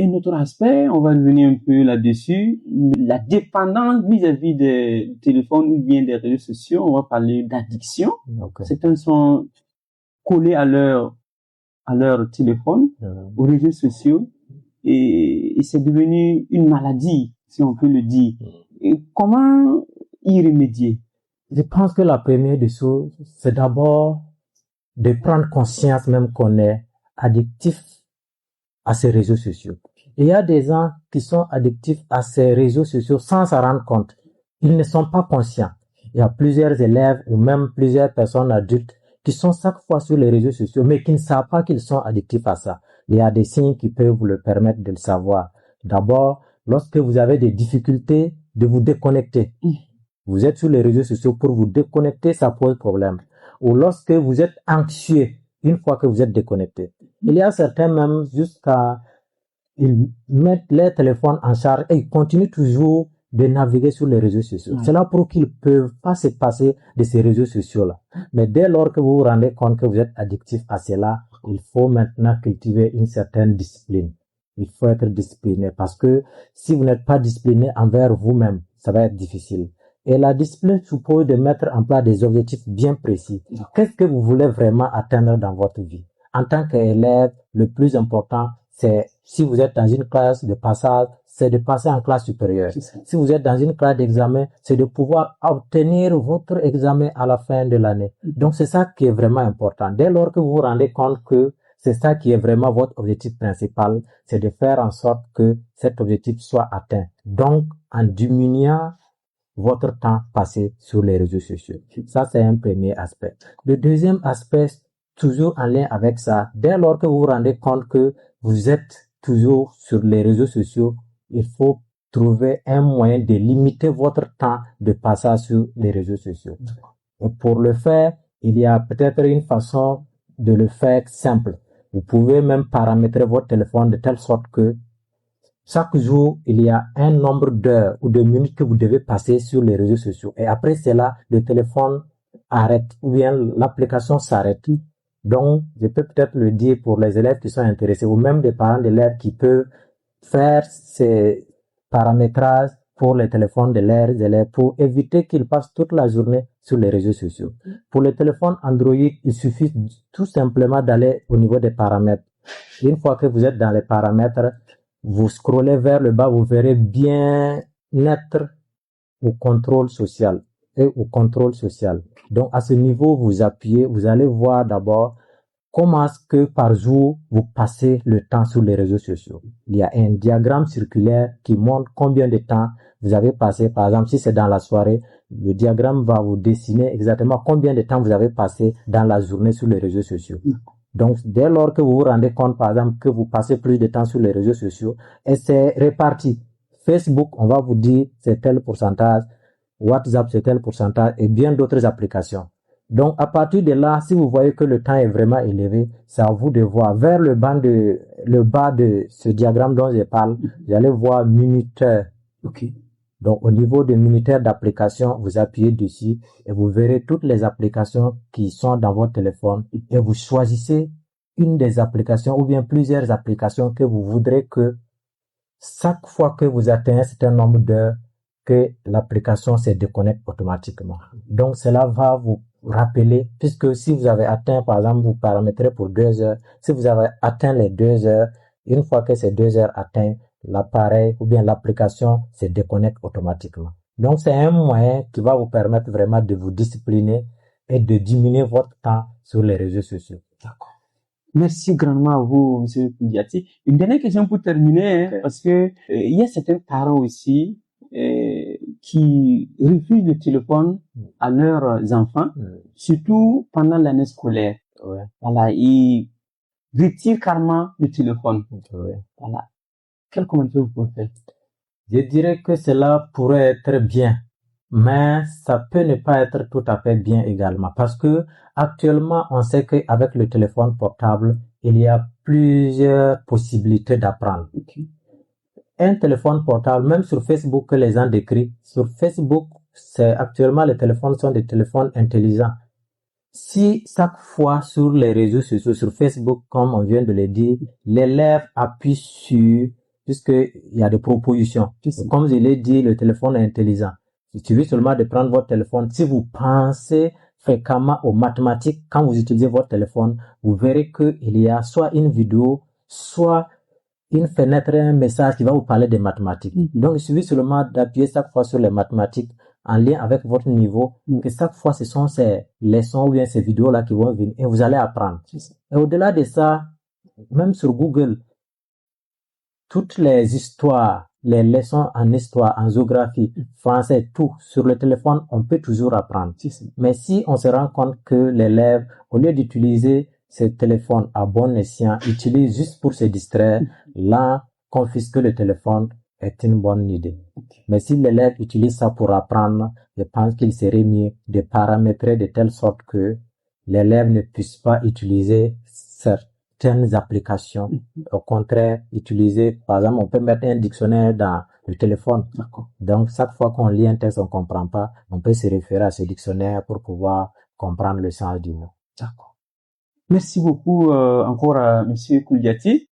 un autre aspect, on va revenir un peu là-dessus, la dépendance vis-à-vis des téléphones ou bien des réseaux sociaux, on va parler d'addiction. Okay. Certains sont collés à leur téléphone, aux réseaux sociaux, et c'est devenu une maladie, si on peut le dire. Et comment y remédier? Je pense que la première des choses, c'est d'abord de prendre conscience même qu'on est addictif à ces réseaux sociaux. Il y a des gens qui sont addictifs à ces réseaux sociaux sans s'en rendre compte. Ils ne sont pas conscients. Il y a plusieurs élèves ou même plusieurs personnes adultes qui sont chaque fois sur les réseaux sociaux, mais qui ne savent pas qu'ils sont addictifs à ça. Il y a des signes qui peuvent vous le permettre de le savoir. D'abord, lorsque vous avez des difficultés de vous déconnecter, vous êtes sur les réseaux sociaux pour vous déconnecter, ça pose problème. Ou lorsque vous êtes anxieux, une fois que vous êtes déconnecté. Il y a certains même jusqu'à ils mettent leur téléphone en charge et ils continuent toujours de naviguer sur les réseaux sociaux. C'est là pour qu'ils ne peuvent pas se passer de ces réseaux sociaux-là. Mais dès lors que vous vous rendez compte que vous êtes addictif à cela, il faut maintenant cultiver une certaine discipline. Il faut être discipliné parce que si vous n'êtes pas discipliné envers vous-même, ça va être difficile. Et la discipline suppose de mettre en place des objectifs bien précis. Qu'est-ce que vous voulez vraiment atteindre dans votre vie? En tant qu'élève, le plus important, c'est si vous êtes dans une classe de passage, c'est de passer en classe supérieure. Si vous êtes dans une classe d'examen, c'est de pouvoir obtenir votre examen à la fin de l'année. Donc c'est ça qui est vraiment important. Dès lors que vous vous rendez compte que c'est ça qui est vraiment votre objectif principal, c'est de faire en sorte que cet objectif soit atteint. Donc en diminuant votre temps passé sur les réseaux sociaux. Ça, c'est un premier aspect. Le deuxième aspect, toujours en lien avec ça, dès lors que vous vous rendez compte que vous êtes toujours sur les réseaux sociaux, il faut trouver un moyen de limiter votre temps de passage sur les réseaux sociaux. Et pour le faire, il y a peut-être une façon de le faire simple. Vous pouvez même paramétrer votre téléphone de telle sorte que chaque jour, il y a un nombre d'heures ou de minutes que vous devez passer sur les réseaux sociaux. Et après cela, le téléphone arrête ou bien l'application s'arrête. Donc, je peux peut-être le dire pour les élèves qui sont intéressés ou même des parents d'élèves qui peuvent faire ces paramétrages pour les téléphones de leurs élèves pour éviter qu'ils passent toute la journée sur les réseaux sociaux. Pour les téléphones Android, il suffit tout simplement d'aller au niveau des paramètres. Une fois que vous êtes dans les paramètres, vous scrollez vers le bas, vous verrez bien-être au contrôle social et au contrôle social. Donc, à ce niveau, vous appuyez, vous allez voir d'abord comment est-ce que par jour vous passez le temps sur les réseaux sociaux. Il y a un diagramme circulaire qui montre combien de temps vous avez passé. Par exemple, si c'est dans la soirée, le diagramme va vous dessiner exactement combien de temps vous avez passé dans la journée sur les réseaux sociaux. Donc, dès lors que vous vous rendez compte, par exemple, que vous passez plus de temps sur les réseaux sociaux, et c'est réparti. Facebook, on va vous dire c'est tel pourcentage, WhatsApp c'est tel pourcentage, et bien d'autres applications. Donc, à partir de là, si vous voyez que le temps est vraiment élevé, c'est à vous de voir vers le bas de ce diagramme dont je parle, vous allez voir minuteur. Ok. Donc, au niveau de minuteur d'application, vous appuyez dessus et vous verrez toutes les applications qui sont dans votre téléphone et vous choisissez une des applications ou bien plusieurs applications que vous voudrez que chaque fois que vous atteignez un certain nombre d'heures, que l'application se déconnecte automatiquement. Donc, cela va vous rappeler, puisque si vous avez atteint, par exemple, vous paramétrez pour 2 heures, si vous avez atteint les 2 heures, une fois que ces 2 heures atteintes, l'appareil ou bien l'application se déconnecte automatiquement. Donc, c'est un moyen qui va vous permettre vraiment de vous discipliner et de diminuer votre temps sur les réseaux sociaux. D'accord. Merci grandement à vous, Monsieur Koudiati. Une dernière question pour terminer, hein, parce que il y a certains parents aussi qui refusent le téléphone à leurs enfants, surtout pendant l'année scolaire. Ouais. Voilà, ils retirent carrément le téléphone. Ouais. Voilà. Quel commentaire vous pouvez faire? Je dirais que cela pourrait être bien, mais ça peut ne pas être tout à fait bien également parce que actuellement, on sait qu'avec le téléphone portable, il y a plusieurs possibilités d'apprendre. Okay. Un téléphone portable, même sur Facebook que les gens décrivent, sur Facebook, actuellement les téléphones sont des téléphones intelligents. Si chaque fois sur les réseaux sociaux, sur Facebook, comme on vient de le dire, l'élève appuie sur puisqu'il y a des propositions. Comme je l'ai dit, le téléphone est intelligent. Il suffit seulement de prendre votre téléphone. Si vous pensez fréquemment aux mathématiques, quand vous utilisez votre téléphone, vous verrez qu'il y a soit une vidéo, soit une fenêtre, un message qui va vous parler des mathématiques. Donc, il suffit seulement d'appuyer chaque fois sur les mathématiques en lien avec votre niveau, que chaque fois ce sont ces leçons ou bien ces vidéos-là qui vont venir et vous allez apprendre. Et au-delà de ça, même sur Google, toutes les histoires, les leçons en histoire, en géographie, français, tout, sur le téléphone, on peut toujours apprendre. Mais si on se rend compte que l'élève, au lieu d'utiliser ce téléphone à bon escient, utilise juste pour se distraire, là, confisquer le téléphone est une bonne idée. Mais si l'élève utilise ça pour apprendre, je pense qu'il serait mieux de paramétrer de telle sorte que l'élève ne puisse pas utiliser certaines applications. Au contraire, utiliser, par exemple, on peut mettre un dictionnaire dans le téléphone. Donc, chaque fois qu'on lit un texte, on comprend pas, on peut se référer à ce dictionnaire pour pouvoir comprendre le sens du mot. D'accord. Merci beaucoup encore à Monsieur Kouliati.